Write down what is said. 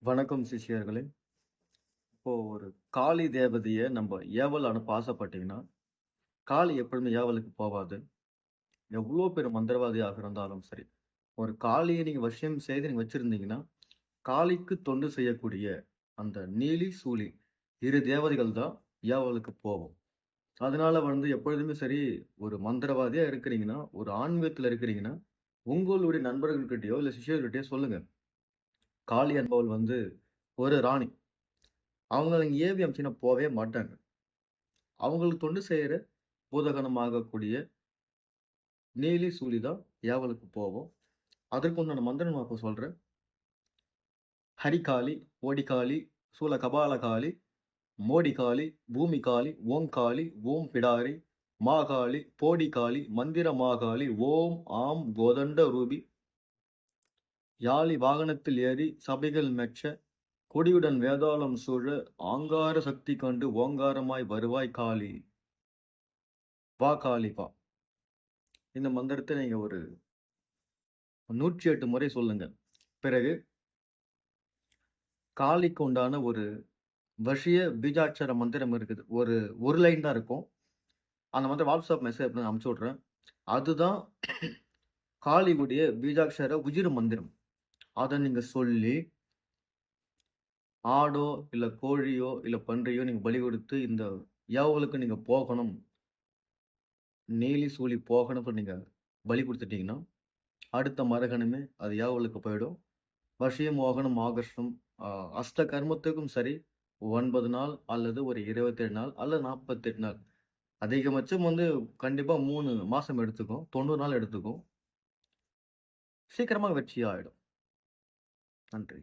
வணக்கம் சிஷ்யர்களே. இப்போ ஒரு காளி தேவதைய நம்ம ஏவல் அனுப்ப ஆசைப்பட்டீங்கன்னா, காளி எப்பொழுதுமே ஏவலுக்கு போவாது. எவ்ளோ பெரிய மந்திரவாதியாக இருந்தாலும் சரி. ஒரு காளிய நீங்க வசியம் செய்து நீங்க வச்சிருந்தீங்கன்னா, காளிக்கு தொண்டு செய்யக்கூடிய அந்த நீலி, சூலி 2 தேவதைகள் தான் ஏவலுக்கு போவும். அதனால எப்பொழுதுமே சரி, ஒரு மந்திரவாதியா இருக்கிறீங்கன்னா, ஒரு ஆன்மீகத்துல இருக்கிறீங்கன்னா, உங்களுடைய நண்பர்கள்கிட்டயோ, இல்ல சிஷ்யர்கள்கிட்டயோ சொல்லுங்க. காளி என்பவள் ஒரு ராணி. அவங்கள நீங்க ஏவி அனுப்பிச்சீங்கன்னா போவே மாட்டாங்க. அவங்களுக்கு தொண்டு செய்யற பூதகணமாகக்கூடிய நீலி, சூலி தான் ஏவலுக்கு போவும். அதற்கு உண்டான மந்திரம் நான் இப்ப சொல்றேன். ஹரிகாளி, ஓடிகாளி, சூலகபாலகாளி, மோடிகாளி, பூமிகாளி, ஓங்காளி, ஓம் பிடாரி, மாகாளி, போடிகாளி, மந்திர மாகாளி, ஓம் ஆம் கோதண்ட ரூபி, யாளி வாகனத்தில் ஏறி சபைகள் மெச்ச, கொடியுடன் வேதாளம் சூழ, ஆங்கார சக்தி கண்டு ஓங்காரமாய் வருவாய் காளி. வா காளி வா. இந்த மந்திரத்த நீங்க ஒரு 108 முறை சொல்லுங்க. பிறகு காளிக்கு உண்டான ஒரு வசிய பீஜாட்சர மந்திரம் இருக்குது. ஒரு லைன் தான் இருக்கும். அந்த மந்திரம் WhatsApp மெசேஜ் பண்ணி அனுப்பிச்சு விடுறேன். அதுதான் காளியுடைய பீஜாட்சர உயிர் மந்திரம். அத நீங்க சொல்லி, ஆடோ, இல்ல கோழியோ, இல்ல பன்றியோ நீங்க பலி கொடுத்து இந்த ஏவலுக்கு நீங்க போகணும். நீலி சூலி போகணும்னு நீங்க பலி குடுத்துட்டீங்கன்னா, அடுத்த மறுகணமே அது ஏவலுக்கு போயிடும். வசியம், மோகனம், ஆகர்ஷணம் அ அஷ்ட கர்மத்துக்கும் சரி, 9 நாள் அல்லது ஒரு 27 நாள் அல்லது 48 நாள். அதிகபட்சம் கண்டிப்பா 3 மாசம் எடுத்துக்கும். 90 நாள் எடுத்துக்கும். சீக்கிரமா வெற்றி ஆயிடும். நன்றி.